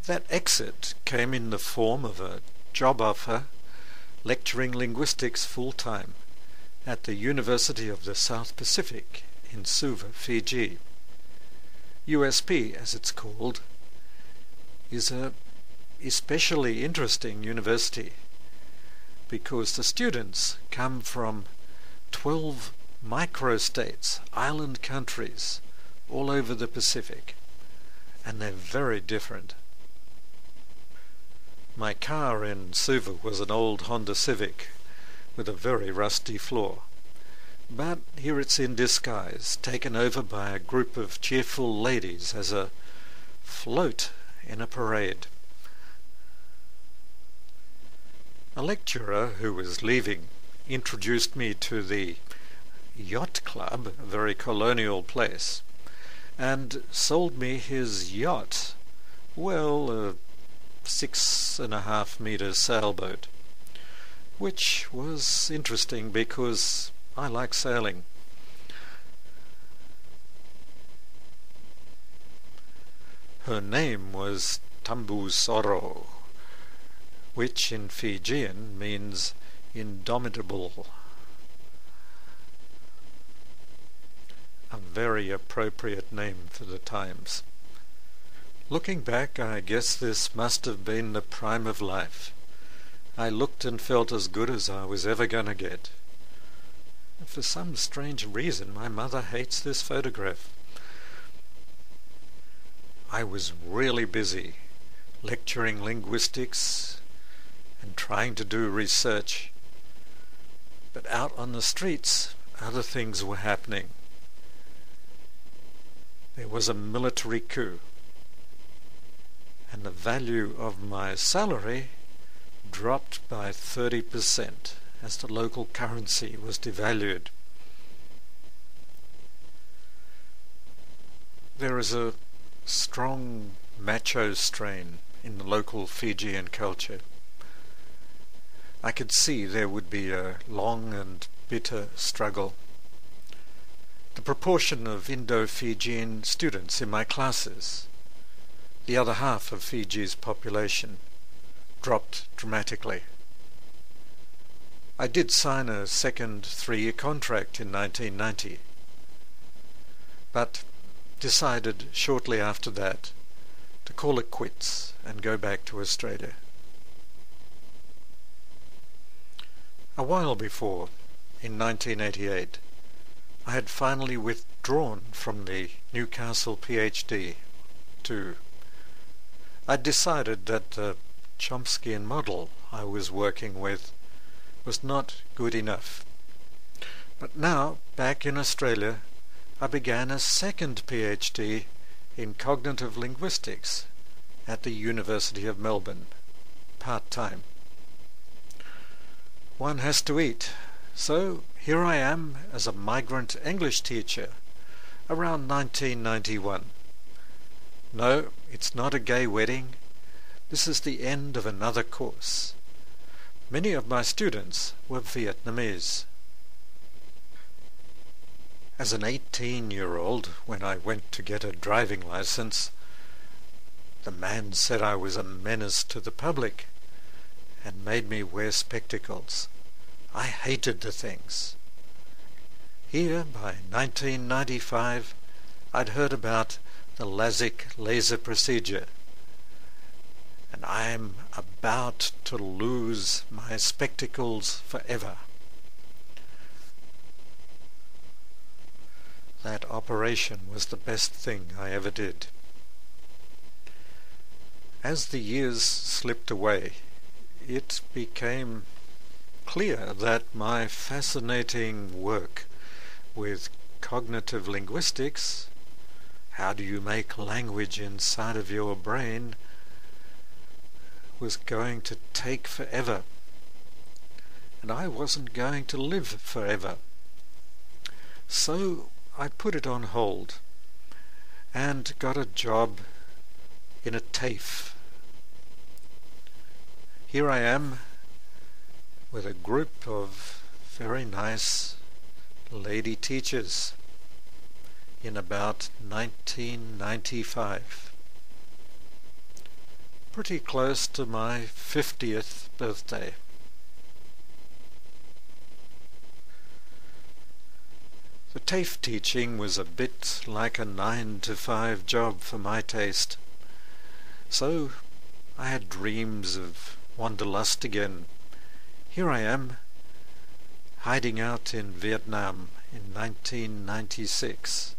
That exit came in the form of a job offer lecturing linguistics full-time at the University of the South Pacific in Suva, Fiji. USP, as it's called, is a especially interesting university because the students come from 12 microstates, island countries, all over the Pacific, and they're very different. My car in Suva was an old Honda Civic with a very rusty floor, but here it's in disguise, taken over by a group of cheerful ladies as a float in a parade. A lecturer who was leaving introduced me to the yacht club, a very colonial place, and sold me his yacht, well, a 6.5-meter sailboat, which was interesting because I like sailing. Her name was Tambu Soro, which in Fijian means indomitable. A very appropriate name for the times. Looking back, I guess this must have been the prime of life. I looked and felt as good as I was ever going to get. For some strange reason, my mother hates this photograph. I was really busy lecturing linguistics and trying to do research, but out on the streets other things were happening. There was a military coup, and the value of my salary dropped by 30% as the local currency was devalued. There is a strong macho strain in the local Fijian culture. I could see there would be a long and bitter struggle. The proportion of Indo-Fijian students in my classes, the other half of Fiji's population, dropped dramatically. I did sign a second 3-year contract in 1990, but decided shortly after that to call it quits and go back to Australia. A while before, in 1988, I had finally withdrawn from the Newcastle PhD too. I'd decided that the Chomskyan model I was working with was not good enough. But now, back in Australia, I began a second PhD in cognitive linguistics at the University of Melbourne, part-time. One has to eat, so here I am as a migrant English teacher around 1991. No, it's not a gay wedding. This is the end of another course. Many of my students were Vietnamese. As an 18-year-old, when I went to get a driving license, the man said I was a menace to the public and made me wear spectacles. I hated the things. Here, by 1995, I'd heard about the LASIK laser procedure, and I'm about to lose my spectacles forever. That operation was the best thing I ever did. As the years slipped away, it became clear that my fascinating work with cognitive linguistics, how do you make language inside of your brain, was going to take forever, and I wasn't going to live forever. So I put it on hold and got a job in a TAFE. Here I am with a group of very nice lady teachers in about 1995. pretty close to my 50th birthday. The TAFE teaching was a bit like a 9-to-5 job for my taste. So I had dreams of wanderlust again. Here I am, hiding out in Vietnam in 1996.